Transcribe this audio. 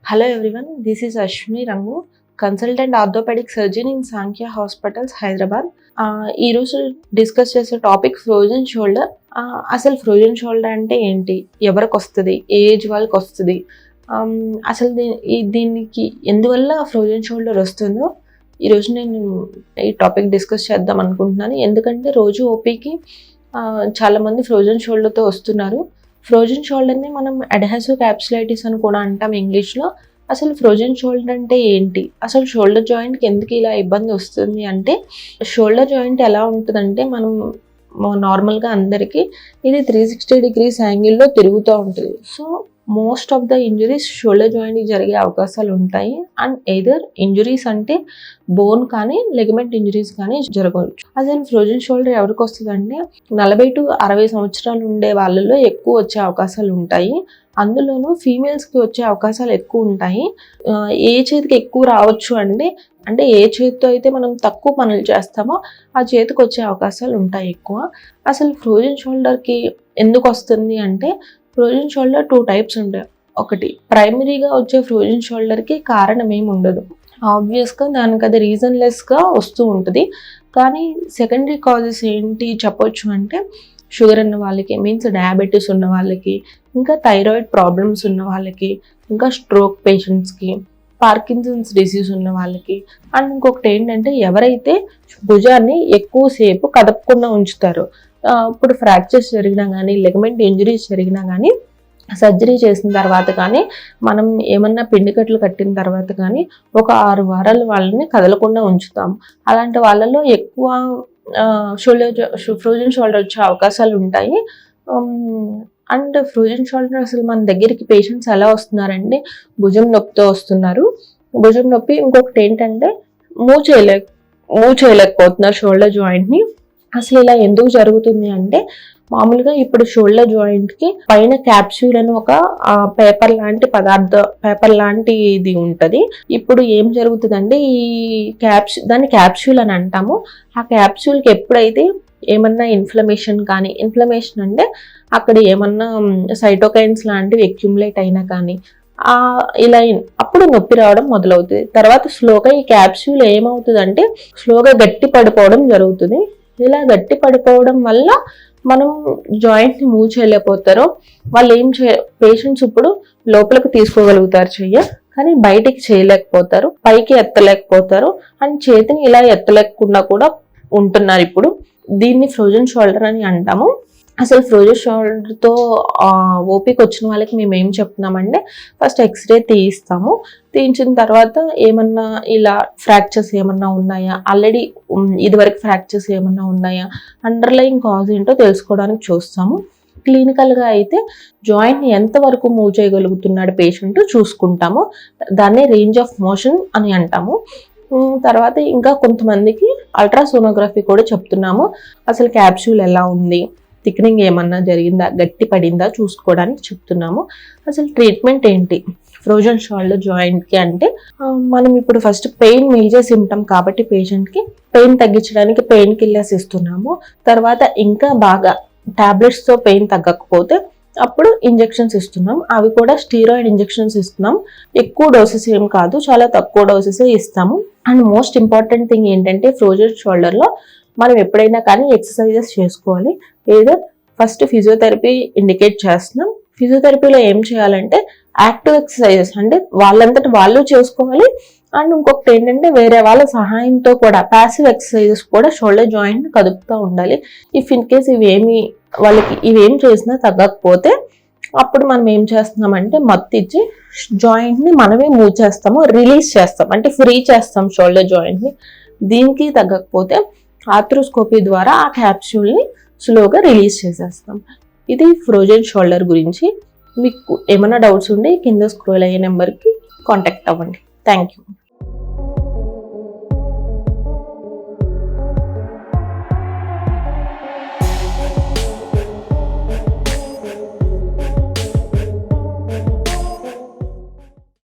Hello everyone, this is Ashwini Rangu, consultant orthopedic surgeon in Sankhya Hospitals, Hyderabad. ఈ రోజు discuss చేసే topic frozen shoulder. అసలు frozen shoulder అంటే ఏంటి, ఎవరికి వస్తుంది, ఏ ఏజ్ వాళ్ళకి వస్తుంది, అసలు దీనికి ఎందువల్ల ఫ్రోజన్ షోల్డర్ వస్తుందో ఈరోజు నేను ఈ టాపిక్ డిస్కస్ చేద్దాం అనుకుంటున్నాను. ఎందుకంటే రోజు ఓపీకి చాలామంది ఫ్రోజన్ షోల్డర్తో వస్తున్నారు. ఫ్రోజన్ షోల్డర్ని మనం అడ్హెసివ్ క్యాప్సులైటిస్ అని కూడా అంటాం ఇంగ్లీష్లో. అసలు ఫ్రోజన్ షోల్డర్ అంటే ఏంటి, అసలు షోల్డర్ జాయింట్కి ఎందుకు ఇలా ఇబ్బంది వస్తుంది అంటే, షోల్డర్ జాయింట్ ఎలా ఉంటుందంటే మనం నార్మల్గా అందరికీ ఇది 360 degrees యాంగిల్లో తిరుగుతూ ఉంటుంది. So most of the injuries shoulder జాయింట్కి జరిగే అవకాశాలు ఉంటాయి. అండ్ ఎయిదర్ ఇంజురీస్ అంటే బోన్ కానీ లెగమెంట్ ఇంజురీస్ కానీ జరగవచ్చు. అసలు ఫ్రోజన్ షోల్డర్ ఎవరికి వస్తుందంటే 40 to 60 సంవత్సరాలు ఉండే వాళ్ళలో ఎక్కువ వచ్చే అవకాశాలు ఉంటాయి. అందులోనూ ఫీమేల్స్కి వచ్చే అవకాశాలు ఎక్కువ ఉంటాయి. ఏ చేతికి ఎక్కువ రావచ్చు అంటే ఏ చేతితో అయితే మనం తక్కువ పనులు చేస్తామో ఆ చేతికి వచ్చే అవకాశాలు ఉంటాయి ఎక్కువ. అసలు ఫ్రోజన్ షోల్డర్కి ఎందుకు వస్తుంది అంటే, ఫ్రోజన్ షోల్డర్ 2 types ఉంటాయి. ఒకటి ప్రైమరీగా వచ్చే ఫ్రోజన్ షోల్డర్కి కారణం ఏమి ఉండదు, ఆబ్వియస్గా దానికి అది రీజన్లెస్గా వస్తూ ఉంటుంది. కానీ సెకండరీ కాజెస్ ఏంటి చెప్పొచ్చు అంటే, షుగర్ ఉన్న వాళ్ళకి, మీన్స్ డయాబెటీస్ ఉన్న వాళ్ళకి, ఇంకా థైరాయిడ్ ప్రాబ్లమ్స్ ఉన్న వాళ్ళకి, ఇంకా స్ట్రోక్ పేషెంట్స్కి, పార్కిన్సన్స్ డిసీజ్ ఉన్న వాళ్ళకి. అండ్ ఇంకొకటి ఏంటంటే, ఎవరైతే భుజాన్ని ఎక్కువసేపు కదపకుండా ఉంచుతారో, ఇప్పుడు ఫ్రాక్చర్స్ జరిగినా కానీ, లెగమెంట్ ఇంజరీస్ జరిగినా కానీ, సర్జరీ చేసిన తర్వాత కానీ, మనం ఏమన్నా పిండికట్లు కట్టిన తర్వాత కానీ ఒక 6 వారాలు వాళ్ళని కదలకుండా ఉంచుతాం. అలాంటి వాళ్ళలో ఎక్కువ ఫ్రోజన్ షోల్డర్ వచ్చే అవకాశాలు ఉంటాయి. అండ్ ఫ్రోజన్ షోల్డర్ అసలు మన దగ్గరికి పేషెంట్స్ ఎలా వస్తున్నారంటే, భుజం నొప్పితో వస్తున్నారు. భుజం నొప్పి, ఇంకొకటి ఏంటంటే మూవ్ చేయలేకపోతున్నారు షోల్డర్ జాయింట్ని. అసలు ఇలా ఎందుకు జరుగుతుంది అంటే, మామూలుగా ఇప్పుడు షోల్డర్ జాయింట్కి పైన క్యాప్సూల్ అని ఒక పేపర్ లాంటి ఇది ఉంటుంది. ఇప్పుడు ఏం జరుగుతుందంటే, ఈ దాన్ని క్యాప్సూల్ అని అంటాము. ఆ క్యాప్సూల్కి ఎప్పుడైతే ఏమన్నా ఇన్ఫ్లమేషన్ అంటే అక్కడ ఏమన్నా సైటోకైన్స్ లాంటివి అక్యుములేట్ అయినా కానీ ఇలా అప్పుడు నొప్పి రావడం మొదలవుతుంది. తర్వాత స్లోగా ఈ క్యాప్సూల్ ఏమవుతుందంటే స్లోగా గట్టి పడిపోవడం జరుగుతుంది. ఇలా గట్టి పడిపోవడం వల్ల మనం జాయింట్ని మూవ్ చేయలేకపోతారు. వాళ్ళు పేషెంట్స్ ఇప్పుడు లోపలికి తీసుకోగలుగుతారు కానీ బయటికి చేయలేకపోతారు, పైకి ఎత్తలేకపోతారు, అండ్ చేతిని ఇలా ఎత్తలేకుండా కూడా ఉంటున్నారు. ఇప్పుడు దీన్ని ఫ్రోజన్ షోల్డర్ అని అంటాము. అసలు ఫ్రోజన్ షోల్డర్తో ఓపీకి వచ్చిన వాళ్ళకి మేము ఏం చెప్తున్నామంటే, ఫస్ట్ ఎక్స్రే తీయిస్తాము. తీయించిన తర్వాత ఏమన్నా ఇలా ఫ్రాక్చర్స్ ఏమన్నా ఉన్నాయా, ఆల్రెడీ ఇదివరకు ఫ్రాక్చర్స్ ఏమన్నా ఉన్నాయా, అండర్లైన్ కాజ్ ఏంటో తెలుసుకోవడానికి చూస్తాము. క్లినికల్గా అయితే జాయింట్ని ఎంతవరకు మూవ్ చేయగలుగుతున్నాడు పేషెంట్ చూసుకుంటాము. దాన్నే రేంజ్ ఆఫ్ మోషన్ అని అంటాము. తర్వాత ఇంకా కొంతమందికి అల్ట్రాసోనోగ్రఫీ కూడా చెప్తున్నాము. అసలు క్యాప్సూల్ ఎలా ఉంది, థిక్నింగ్ ఏమన్నా జరిగిందా, గట్టి పడిందా చూసుకోవడానికి చెప్తున్నాము. అసలు ట్రీట్మెంట్ ఏంటి ఫ్రోజన్ షోల్డర్ జాయింట్కి అంటే, మనం ఇప్పుడు ఫస్ట్ పెయిన్ మేజర్ సిమ్టమ్ కాబట్టి పేషెంట్కి పెయిన్ తగ్గించడానికి పెయిన్ కిల్లర్స్ ఇస్తున్నాము. తర్వాత ఇంకా బాగా టాబ్లెట్స్తో పెయిన్ తగ్గకపోతే అప్పుడు ఇంజెక్షన్స్ ఇస్తున్నాం. అవి కూడా స్టీరాయిడ్ ఇంజెక్షన్స్ ఇస్తున్నాం. ఎక్కువ డోసెస్ ఏం కాదు, చాలా తక్కువ డోసెసే ఇస్తాము. అండ్ మోస్ట్ ఇంపార్టెంట్ థింగ్ ఏంటంటే, ఫ్రోజన్ షోల్డర్లో మనం ఎప్పుడైనా కానీ ఎక్సర్సైజెస్ చేసుకోవాలి. ఏదో ఫస్ట్ ఫిజియోథెరపీ ఇండికేట్ చేస్తున్నాం. ఫిజియోథెరపీలో ఏం చేయాలంటే యాక్టివ్ ఎక్సర్సైజెస్ అంటే వాళ్ళంతటి వాళ్ళు చేసుకోవాలి. అండ్ ఇంకొకటి ఏంటంటే, వేరే వాళ్ళ సహాయంతో కూడా ప్యాసివ్ ఎక్సర్సైజెస్ కూడా షోల్డర్ జాయింట్ కదుపుతూ ఉండాలి. ఇఫ్ ఇన్ కేస్ ఇవేం చేసినా తగ్గకపోతే అప్పుడు మనం ఏం చేస్తున్నామంటే మత్తు ఇచ్చి జాయింట్ని మనమే మూవ్ చేస్తాము, రిలీజ్ చేస్తాం, అంటే ఫ్రీ చేస్తాం షోల్డర్ జాయింట్ని. దీనికి తగ్గకపోతే ఆర్థ్రోస్కోపీ ద్వారా ఆ క్యాప్సూల్ని స్లోగా రిలీజ్ చేసేస్తాం. ఇది ఫ్రోజన్ షోల్డర్ గురించి. మీకు ఏమైనా డౌట్స్ ఉంటే కింద స్క్రోల్ అయ్యే నెంబర్కి కాంటాక్ట్ అవ్వండి. Thank you.